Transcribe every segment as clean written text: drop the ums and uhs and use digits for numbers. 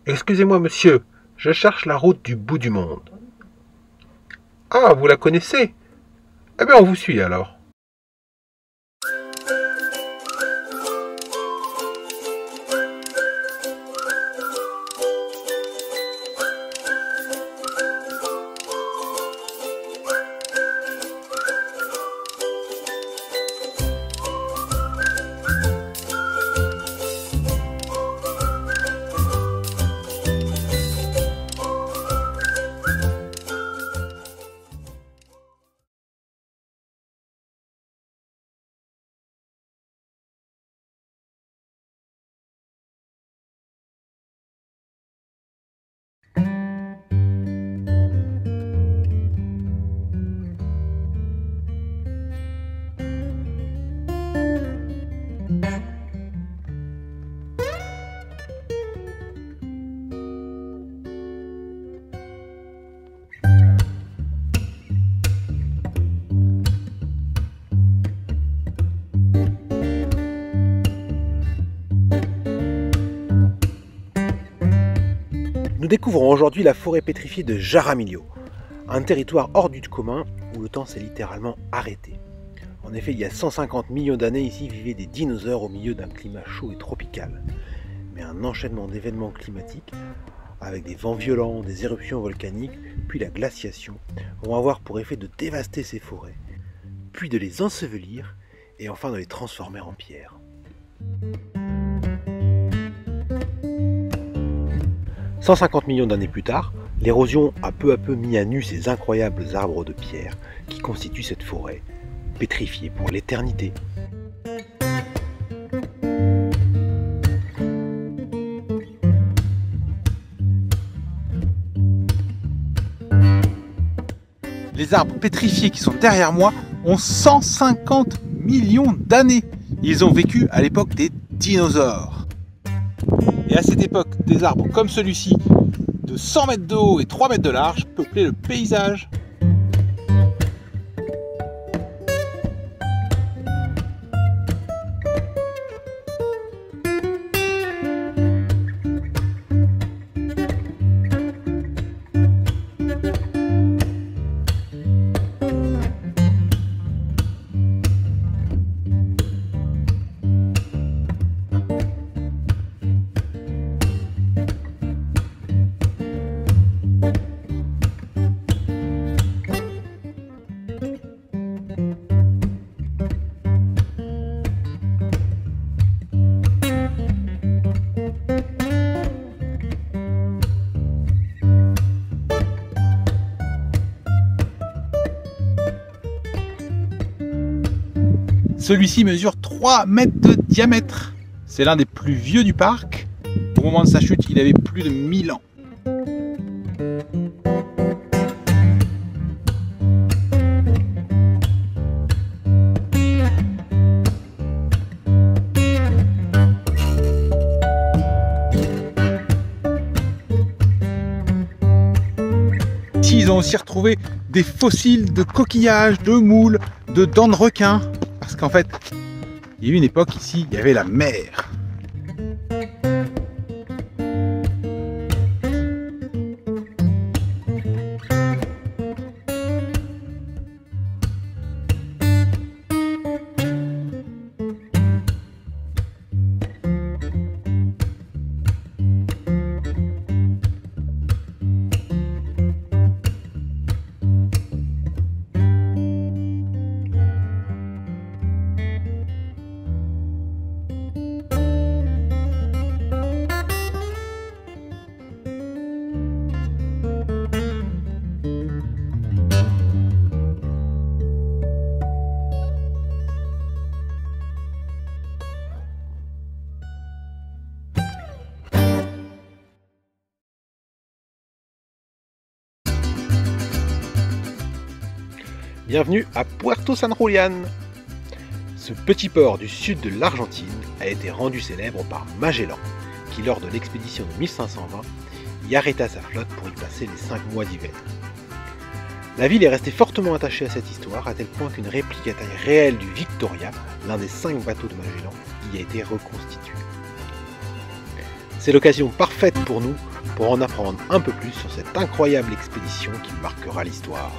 Excusez-moi, monsieur, je cherche la route du bout du monde. Ah, vous la connaissez? Eh bien, on vous suit alors. Nous découvrons aujourd'hui la forêt pétrifiée de Jaramillo, un territoire hors du commun où le temps s'est littéralement arrêté. En effet, il y a 150 millions d'années, ici vivaient des dinosaures au milieu d'un climat chaud et tropical. Mais un enchaînement d'événements climatiques, avec des vents violents, des éruptions volcaniques, puis la glaciation, vont avoir pour effet de dévaster ces forêts, puis de les ensevelir, et enfin de les transformer en pierre. 150 millions d'années plus tard, l'érosion a peu à peu mis à nu ces incroyables arbres de pierre qui constituent cette forêt, pétrifiée pour l'éternité. Les arbres pétrifiés qui sont derrière moi ont 150 millions d'années. Ils ont vécu à l'époque des dinosaures. Et à cette époque, des arbres comme celui-ci, de 100 mètres de haut et 3 mètres de large, peuplaient le paysage. Celui-ci mesure 3 mètres de diamètre. C'est l'un des plus vieux du parc. Au moment de sa chute, il avait plus de 1000 ans. Ici, ils ont aussi retrouvé des fossiles de coquillages, de moules, de dents de requin. Parce qu'en fait, il y a eu une époque ici, il y avait la mer. Bienvenue à Puerto San Julián. Ce petit port du sud de l'Argentine a été rendu célèbre par Magellan, qui lors de l'expédition de 1520 y arrêta sa flotte pour y passer les 5 mois d'hiver. La ville est restée fortement attachée à cette histoire, à tel point qu'une réplique à taille réelle du Victoria, l'un des 5 bateaux de Magellan, y a été reconstituée. C'est l'occasion parfaite pour nous pour en apprendre un peu plus sur cette incroyable expédition qui marquera l'histoire.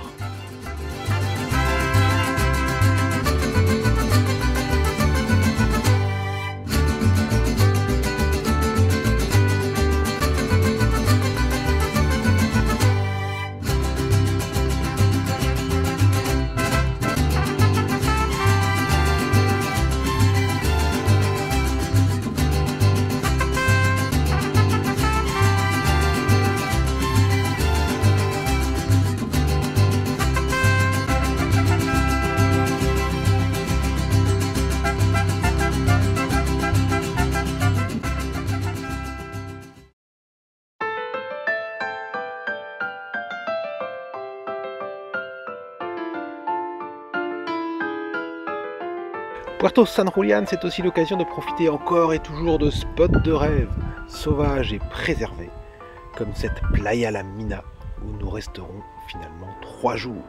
Puerto San Julián, c'est aussi l'occasion de profiter encore et toujours de spots de rêve, sauvages et préservés, comme cette Playa La Mina, où nous resterons finalement 3 jours.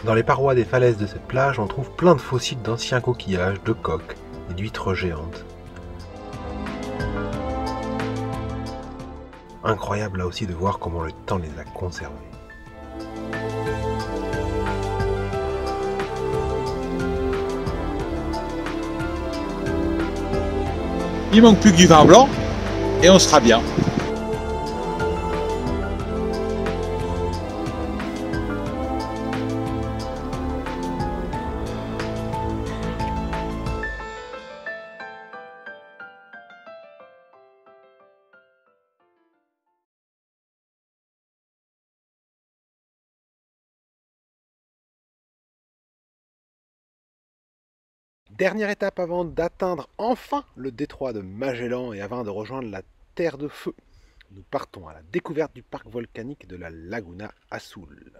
Dans les parois des falaises de cette plage, on trouve plein de fossiles d'anciens coquillages, de coques et d'huîtres géantes. Incroyable là aussi de voir comment le temps les a conservés. Il manque plus que du vin blanc et on sera bien. Dernière étape avant d'atteindre enfin le détroit de Magellan et avant de rejoindre la Terre de Feu. Nous partons à la découverte du parc volcanique de la Laguna Azul.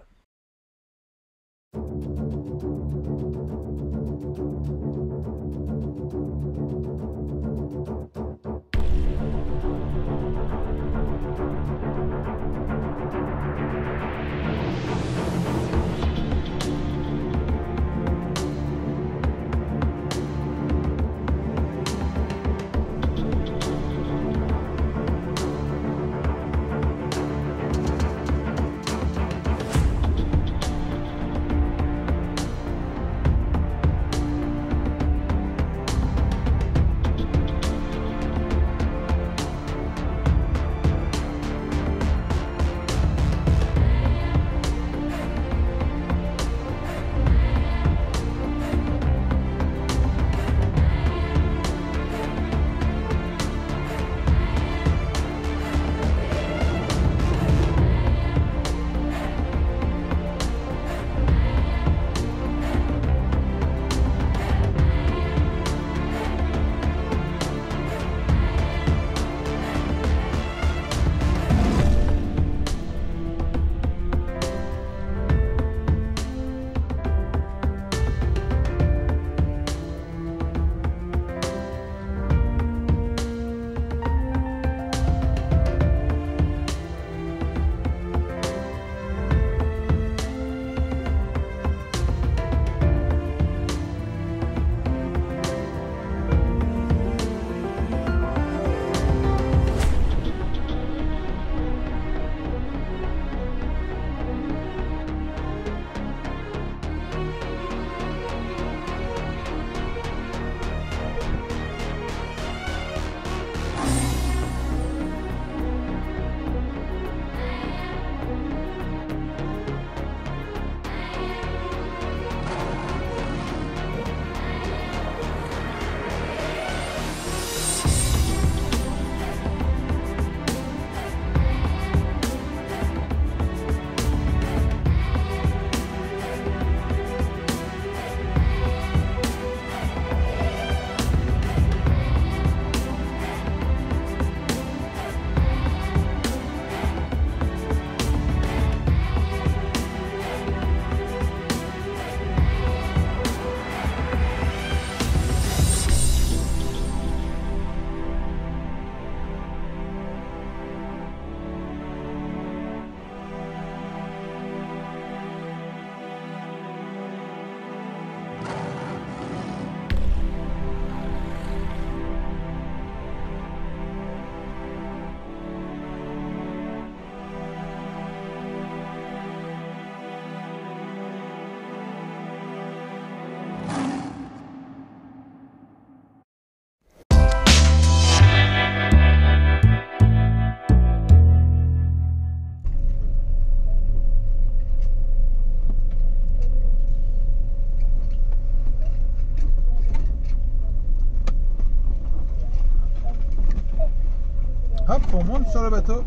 Hop, on monte sur le bateau.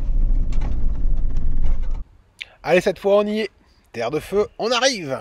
Allez, cette fois on y est. Terre de feu, on arrive!